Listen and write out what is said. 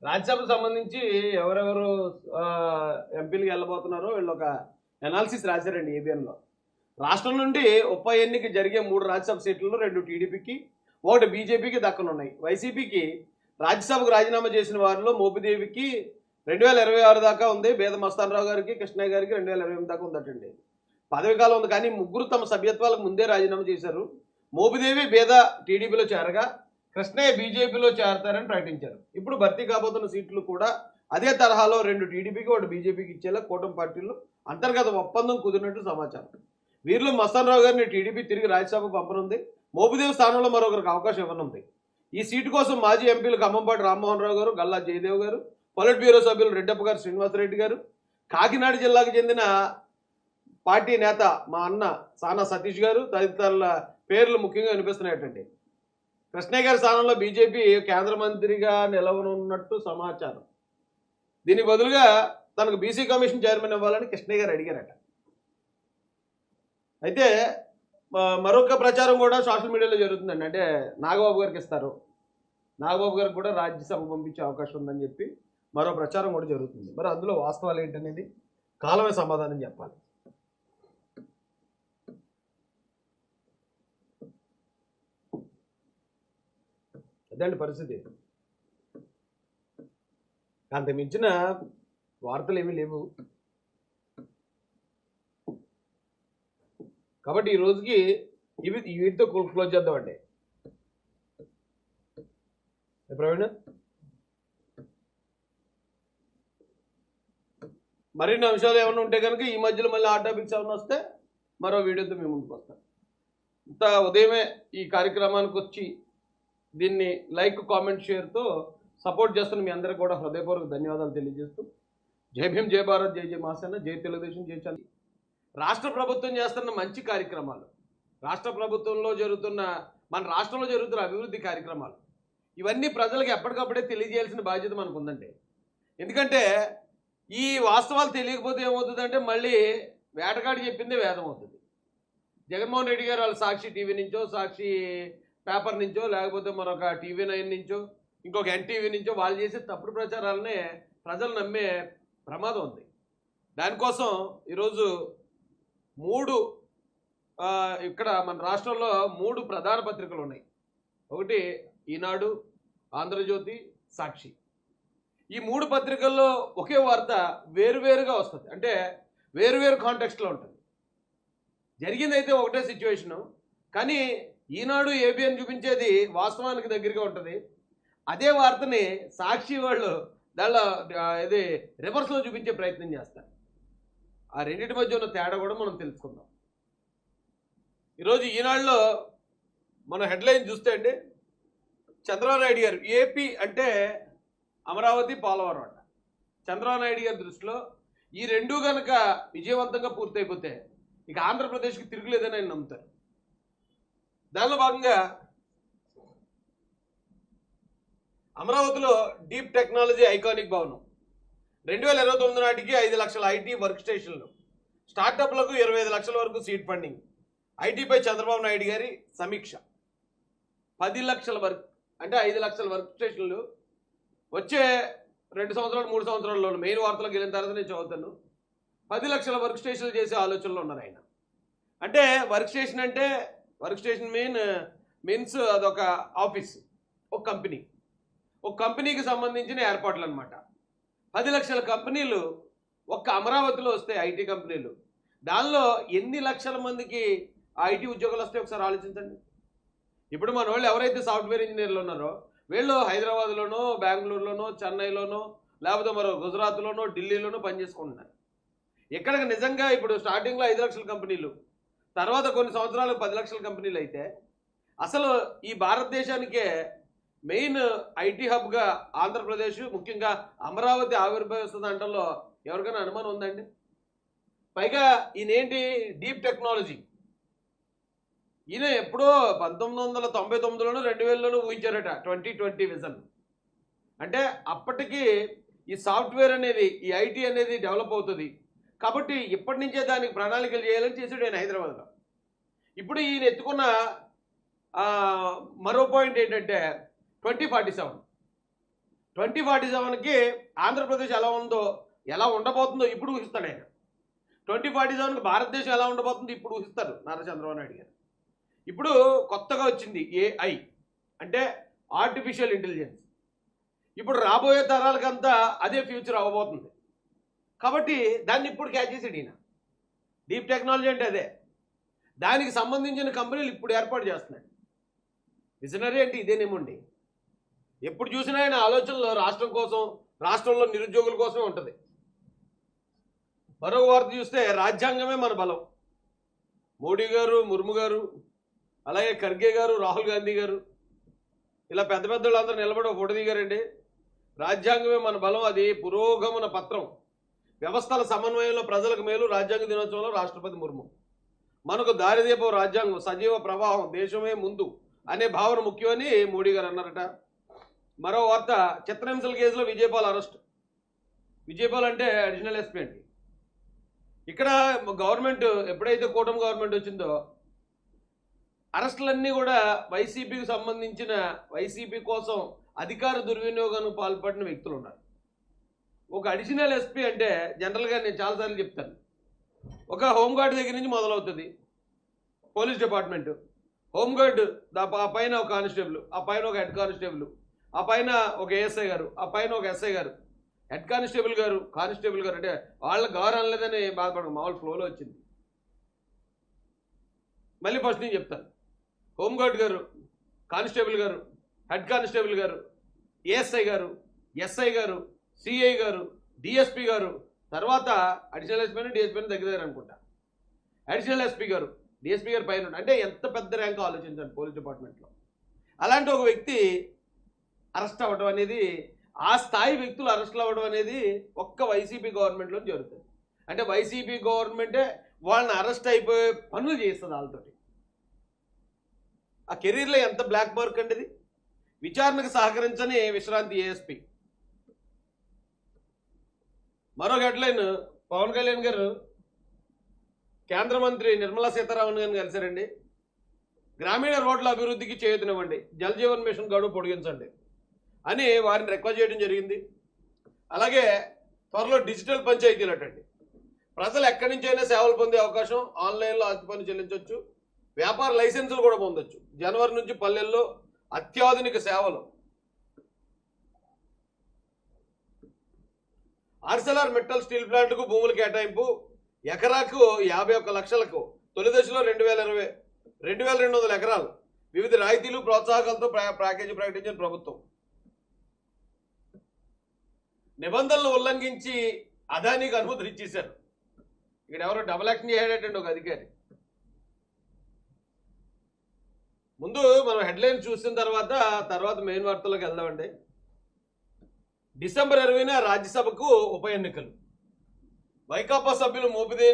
రాజ్యసభకు సంబంధించి ఎవరెవరు ఎంపీలకు వెళ్ళబోతున్నారో వీళ్ళు ఒక అనాలిసిస్ రాశారండి ఏబిఎన్లో. రాష్ట్రం నుండి ఉప ఎన్నిక జరిగే 3 రాజ్యసభ సీట్లలో 2 టీడీపీకి, 1 బీజేపీకి దక్కనున్నాయి. వైసీపీకి రాజ్యసభకు రాజీనామా చేసిన వారిలో మోపిదేవికి 2026 దాకా ఉంది. బేద మస్తానరావు గారికి, కృష్ణయ్య గారికి 2028 దాకా ఉందటండి. పదవి కాలం ఉంది. కానీ ముగ్గురు తమ సభ్యత్వాలకు ముందే రాజీనామా చేశారు. మోపిదేవి బేద టీడీపీలో చేరగా, కృష్ణయ్య బీజేపీలో చేరతారని ప్రకటించారు. ఇప్పుడు భర్తీ కాబోతున్న సీట్లు కూడా అదే తరహాలో 2 టీడీపీకి, 1 బీజేపీకి ఇచ్చేలా కూటమి పార్టీలు అంతర్గత ఒప్పందం కుదిరినట్టు సమాచారం. వీరిలో మస్తానరావు గారిని టీడీపీ తిరిగి రాజ్యసభకు పంపనుంది. మోపిదేవి స్థానంలో మరొకరికి అవకాశం ఇవ్వనుంది. ఈ సీటు కోసం మాజీ ఎంపీలు ఖమ్మంపాటి రామ్మోహన్ రావు గారు, గల్లా జయదేవ్ గారు, పొలిట్ బ్యూరో సభ్యులు రెడ్డప్ప గారు, శ్రీనివాసరెడ్డి గారు, కాకినాడ జిల్లాకు చెందిన పార్టీ నేత మా అన్న సానా సతీష్ గారు తదితరుల పేర్లు ముఖ్యంగా వినిపిస్తున్నాయటండి. కృష్ణయ్య గారి స్థానంలో బీజేపీ కేంద్ర మంత్రిగా నిలవనున్నట్టు సమాచారం. దీనికి బదులుగా తనకు బీసీ కమిషన్ చైర్మన్ ఇవ్వాలని కృష్ణయ్య గారు అడిగారట. అయితే మరొక ప్రచారం కూడా సోషల్ మీడియాలో జరుగుతుందండి. అంటే నాగబాబు గారికి ఇస్తారు, నాగబాబు గారికి కూడా రాజ్యసభ పంపించే అవకాశం ఉందని చెప్పి మరో ప్రచారం కూడా జరుగుతుంది. మరి అందులో వాస్తవాలు ఏంటనేది కాలమే సమాధానం చెప్పాలి. అదండి పరిస్థితి. అంత మించిన వార్తలు ఏమీ లేవు. కాబట్టి ఈ రోజుకి వీటితో క్లోజ్ చేద్దామండి. ప్రవీణ్, మరిన్ని అంశాలు ఏమైనా ఉంటే కనుక ఈ మధ్యలో మళ్ళీ ఆ టాపిక్స్ ఏమైనా వస్తే మరో వీడియోతో మేము ముందుకు వస్తాం. ఇంత ఉదయమే ఈ కార్యక్రమానికి వచ్చి దీన్ని లైక్, కామెంట్, షేర్తో సపోర్ట్ చేస్తున్న మీ అందరికీ కూడా హృదయపూర్వక ధన్యవాదాలు తెలియజేస్తూ జై భీమ్, జై భారత్, జై జై మాసేన, జై తెలుగుదేశం, జై చంద్ర. రాష్ట్ర ప్రభుత్వం చేస్తున్న మంచి కార్యక్రమాలు, రాష్ట్ర ప్రభుత్వంలో జరుగుతున్న, మన రాష్ట్రంలో జరుగుతున్న అభివృద్ధి కార్యక్రమాలు, ఇవన్నీ ప్రజలకు ఎప్పటికప్పుడే తెలియజేయాల్సిన బాధ్యత మనకు ఉందండి. ఎందుకంటే ఈ వాస్తవాలు తెలియకపోతే ఏమవుతుందంటే మళ్ళీ వేటగాడి చెప్పిందే వేదం అవుతుంది. జగన్మోహన్ రెడ్డి గారు వాళ్ళ సాక్షి టీవీ నుంచో, సాక్షి పేపర్ నుంచో, లేకపోతే మరొక TV9 నుంచో, ఇంకొక NTV నుంచో వాళ్ళు చేసే తప్పుడు ప్రచారాలనే ప్రజలు నమ్మే ప్రమాదం ఉంది. దానికోసం ఈరోజు ఇక్కడ మన రాష్ట్రంలో 3 ప్రధాన పత్రికలు ఉన్నాయి. ఒకటి ఈనాడు, ఆంధ్రజ్యోతి, సాక్షి. ఈ 3 పత్రికల్లో ఒకే వార్త వేరువేరుగా వస్తుంది. అంటే వేరువేరు కాంటెక్స్ట్లో ఉంటుంది. జరిగిందైతే ఒకటే సిచ్యువేషను, కానీ ఈనాడు, ఏబిఎన్ చూపించేది వాస్తవానికి దగ్గరగా ఉంటుంది. అదే వార్తని సాక్షి వాళ్ళు దానిలో ఇది రివర్స్లో చూపించే ప్రయత్నం చేస్తారు. ఆ రెండింటి మధ్య ఉన్న తేడా కూడా మనం తెలుసుకుందాం. ఈరోజు ఈనాడులో మన హెడ్లైన్ చూస్తే అండి, చంద్రబాబు నాయుడు గారు ఏపీ అంటే అమరావతి, పోలవరం అంట. చంద్రబాబు నాయుడు గారి దృష్టిలో ఈ రెండూ కనుక విజయవంతంగా పూర్తయిపోతే ఇక ఆంధ్రప్రదేశ్కి తిరుగులేదని ఆయన నమ్ముతారు. దానిలో భాగంగా అమరావతిలో డీప్ టెక్నాలజీ ఐకానిక్ భవనం 2029 నాటికి 5 లక్షల ఐటీ వర్క్ స్టేషన్లు, స్టార్టప్లకు 25 లక్షల వరకు సీడ్ ఫండింగ్, ఐటీపై చంద్రబాబు నాయుడు గారి సమీక్ష. 10 లక్షల వర్క్ అంటే 5 లక్షల వర్క్ స్టేషన్లు వచ్చే 2 సంవత్సరాలు 3 సంవత్సరాల్లో మెయిన్ వార్తలకు వెళ్ళిన తర్వాత నేను చదువుతాను. 10 లక్షల వర్క్ స్టేషన్లు చేసే ఆలోచనలో ఉన్నారు ఆయన. అంటే వర్క్ స్టేషన్ మీన్స్ అదొక ఆఫీస్, ఒక కంపెనీ, ఒక కంపెనీకి సంబంధించిన ఏర్పాట్లు అనమాట. 10 లక్షల కంపెనీలు ఒక్క అమరావతిలో వస్తాయి, ఐటీ కంపెనీలు. దానిలో ఎన్ని లక్షల మందికి ఐటీ ఉద్యోగాలు వస్తాయి ఒకసారి ఆలోచించండి. ఇప్పుడు మన వాళ్ళు ఎవరైతే సాఫ్ట్వేర్ ఇంజనీర్లు ఉన్నారో వీళ్ళు హైదరాబాద్లోనో, బెంగళూరులోనో, చెన్నైలోనో, లేకపోతే మరో గుజరాత్లోనో, ఢిల్లీలోనో పనిచేసుకుంటున్నారు. ఇక్కడికి నిజంగా ఇప్పుడు స్టార్టింగ్లో 5 లక్షల కంపెనీలు, తర్వాత కొన్ని సంవత్సరాలకు 10 లక్షల కంపెనీలు అయితే అసలు ఈ భారతదేశానికే మెయిన్ ఐటీ హబ్గా ఆంధ్రప్రదేశ్, ముఖ్యంగా అమరావతి ఆవిర్భవిస్తుంది అంటలో ఎవరికైనా అనుమానం ఉందండి? పైగా ఈయనేంటి డీప్ టెక్నాలజీ, ఈయన ఎప్పుడో 1999లోనూ 2000లోనూ ఊహించారట 2020 విజన్. అంటే అప్పటికి ఈ సాఫ్ట్వేర్ అనేది, ఈ ఐటీ అనేది డెవలప్ అవుతుంది కాబట్టి ఇప్పటి నుంచే దానికి ప్రణాళికలు చేయాలని చేసాడు ఆయన హైదరాబాద్లో. ఇప్పుడు ఈయన ఎత్తుకున్న మరో పాయింట్ ఏంటంటే 2047 2047కి ఆంధ్రప్రదేశ్ ఎలా ఉందో, ఎలా ఉండబోతుందో ఇప్పుడు ఊహిస్తాడు ఆయన. 2047కి భారతదేశం ఎలా ఉండబోతుందో ఇప్పుడు ఊహిస్తారు నారా చంద్రబాబు నాయుడు గారు. ఇప్పుడు కొత్తగా వచ్చింది ఏఐ, అంటే ఆర్టిఫిషియల్ ఇంటెలిజెన్స్. ఇప్పుడు రాబోయే తరాలకంతా అదే ఫ్యూచర్ అవ్వబోతుంది. కాబట్టి దాన్ని ఇప్పుడు క్యాచ్ చేసాడు ఈయన. డీప్ టెక్నాలజీ అంటే అదే. దానికి సంబంధించిన కంపెనీలు ఇప్పుడు ఏర్పాటు చేస్తున్నాయి. విజనరీ అంటే ఇదేనేమోండి. ఎప్పుడు చూసినా ఆయన ఆలోచనలో రాష్ట్రం కోసం, రాష్ట్రంలో నిరుద్యోగుల కోసమే ఉంటుంది. మరో వార్త చూస్తే రాజ్యాంగమే మన బలం. మోడీ గారు, ముర్ము గారు, అలాగే ఖర్గే గారు, రాహుల్ గాంధీ గారు, ఇలా పెద్ద పెద్ద వాళ్ళందరూ నిలబడి ఒక ఫోటో దిగారండి. రాజ్యాంగమే మన బలం, అది పురోగమన పత్రం, వ్యవస్థల సమన్వయంలో ప్రజలకు మేలు, రాజ్యాంగ దినోత్సవంలో రాష్ట్రపతి ముర్ము. మనకు దారిదీపం రాజ్యాంగం, సజీవ ప్రవాహం, దేశమే ముందు అనే భావన ముఖ్యమని మోడీ గారు అన్నారట. మరో వార్త, చిత్రహింసల కేసులో విజయపాల్ అరెస్ట్. విజయపాల్ అంటే అడిషనల్ ఎస్పీ అండి. ఇక్కడ గవర్నమెంట్ ఎప్పుడైతే కూటమి గవర్నమెంట్ వచ్చిందో అరెస్టులన్నీ కూడా వైసీపీకి సంబంధించిన, వైసీపీ కోసం అధికార దుర్వినియోగానికి పాల్పడిన వ్యక్తులు ఉన్నారు. ఒక అడిషనల్ ఎస్పీ అంటే జనరల్గా నేను చాలాసార్లు చెప్తాను, ఒక హోంగార్డ్ దగ్గర నుంచి మొదలవుతుంది. పోలీస్ డిపార్ట్మెంటు, హోంగార్డ్, ఆ పైన ఒక కానిస్టేబుల్, ఆ పైన ఒక హెడ్ కానిస్టేబుల్, ఆ పైన ఒక ఏఎస్ఐ గారు, ఆ పైన ఒక ఎస్ఐ గారు, హెడ్ కానిస్టేబుల్ గారు, కానిస్టేబుల్ గారు. అంటే వాళ్ళ గౌరవం లేదని బాధపడదు, మామూలు ఫ్లోలో వచ్చింది. మళ్ళీ ఫస్ట్ నేను చెప్తాను, హోంగార్డ్ గారు, కానిస్టేబుల్ గారు, హెడ్ కానిస్టేబుల్ గారు, ఏఎస్ఐ గారు, ఎస్ఐ గారు, సిఐ గారు, డిఎస్పీ గారు, తర్వాత అడిషనల్ ఎస్పీ అని డిఎస్పీ అని దగ్గర అనుకుంటా, అడిషనల్ ఎస్పీ గారు, డిఎస్పీ గారు పైన. అంటే ఎంత పెద్ద ర్యాంక్ ఆలోచించండి పోలీస్ డిపార్ట్మెంట్లో. అలాంటి ఒక వ్యక్తి అరెస్ట్ అవ్వడం అనేది, ఆ స్థాయి వ్యక్తులు అరెస్ట్లు అవ్వడం అనేది ఒక్క వైసీపీ గవర్నమెంట్లో జరుగుతుంది. అంటే వైసీపీ గవర్నమెంటే వాళ్ళని అరెస్ట్ అయిపోయే పనులు చేస్తుంది వాళ్ళతోటి. ఆ కెరీర్లో ఎంత బ్లాక్ మార్క్ అండి ఇది. విచారణకు సహకరించని విశ్రాంతి ఏఎస్పీ. మరో హెడ్లైన్, పవన్ కళ్యాణ్ గారు కేంద్ర మంత్రి నిర్మలా సీతారామన్ గారిని కలిశారండి. గ్రామీణ రోడ్ల అభివృద్ధికి చేయూతనివ్వండి, జల్ జీవన్ మిషన్ గడువు పొడిగించండి అని వారిని రిక్వెస్ట్ చేయడం జరిగింది. అలాగే త్వరలో డిజిటల్ పంచాయతీలు అటండి, ప్రజలు ఎక్కడి నుంచైనా సేవలు పొందే అవకాశం, ఆన్లైన్లో ఆస్తి పన్ను చెల్లించవచ్చు, వ్యాపార లైసెన్సులు కూడా పొందొచ్చు. జనవరి నుంచి పల్లెల్లో అత్యాధునిక సేవలు. ఆర్సెలర్ మిట్టల్ స్టీల్ ప్లాంట్కు భూముల కేటాయింపు, ఎకరాకు 51 లక్షలకు, తొలి దశలో 2200 ఎకరాలు, వివిధ రాయితీలు ప్రోత్సాహకాలతో ప్యాకేజీ ప్రకటించిన ప్రభుత్వం. నిబంధనలు ఉల్లంఘించి అదానికి అనుమతులు ఇచ్చేశారు. ఇక్కడ ఎవరో డబుల్ యాక్షన్ చేయడటండి ఒక అధికారి. ముందు మనం హెడ్లైన్ చూసిన తర్వాత మెయిన్ వార్తల్లోకి వెళ్దామండి. డిసెంబర్ 20న రాజ్యసభకు ఉప ఎన్నికలు. వైకాపా సభ్యులు మోపిదేవి